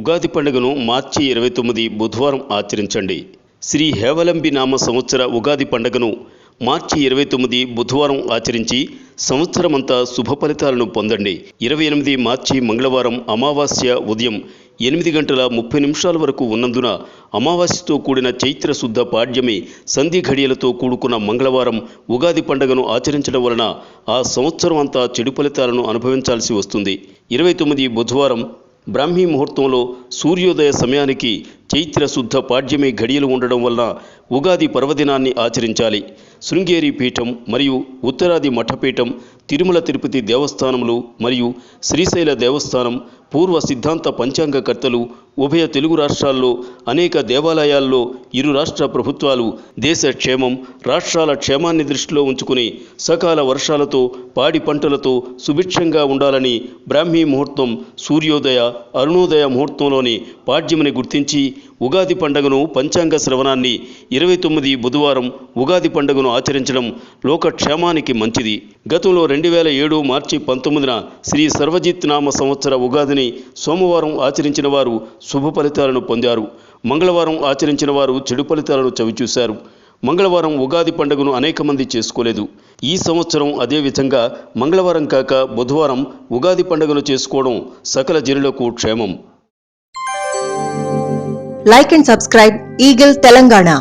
ఉగాది పండుగను మార్చి 29 బుధవారం ఆచరించండి. శ్రీ హేవలంబి నామ సంవత్సర ఉగాది పండుగను మార్చి 29 బుధవారం ఆచరించి సంవత్సరమంతా శుభ ఫలితాలను పొందండి. 28 మార్చి మంగళవారం అమావాస్య ఉదయం 8:30 వరకు ఉన్నందున అమావాస్యతో కూడిన చైత్ర శుద్ధ పాడ్యమి సంధి ఘడియలతో కూడుకున్న మంగళవారం ఉగాది పండుగను ఆచరించడం వలన ఆ సంవత్సరం అంతా చెడు ఫలితాలను అనుభవించాల్సి వస్తుంది. 29 బుధవారం బ్రాహ్మీ ముహూర్తంలో సూర్యోదయ సమయానికి చైత్ర శుద్ధ పాడ్యమి ఘడియలు ఉండడం వలన ఉగాది పర్వదినాన్ని ఆచరించాలి. శృంగేరి పీఠం మరియు ఉత్తరాది మఠపీఠం, తిరుమల తిరుపతి దేవస్థానములు మరియు శ్రీశైల దేవస్థానం, పూర్వ సిద్ధాంత పంచాంగకర్తలు, ఉభయ తెలుగు రాష్ట్రాల్లో అనేక దేవాలయాల్లో ఇరు రాష్ట్ర ప్రభుత్వాలు దేశ క్షేమం, రాష్ట్రాల క్షేమాన్ని దృష్టిలో ఉంచుకుని సకాల వర్షాలతో పాడి పంటలతో సుభిక్షంగా ఉండాలని బ్రాహ్మీ ముహూర్తం, సూర్యోదయ, అరుణోదయ ముహూర్తంలోని పాడ్యమిని గుర్తించి ఉగాది పండుగను పంచాంగ శ్రవణాన్ని 29 బుధవారం ఉగాది పండుగను ఆచరించడం లోకక్షేమానికి మంచిది. గతంలో 2007 మార్చి 19న శ్రీ సర్వజిత్ నామ సంవత్సర ఉగాదిని సోమవారం ఆచరించిన వారు శుభ ఫలితాలను పొందారు. మంగళవారం ఆచరించిన వారు చెడు ఫలితాలను చవిచూశారు. మంగళవారం ఉగాది పండుగను అనేక మంది చేసుకోలేదు. ఈ సంవత్సరం అదేవిధంగా మంగళవారం కాక బుధవారం ఉగాది పండుగను చేసుకోవడం సకల జనులకు క్షేమం. Like and subscribe Eagle Telangana.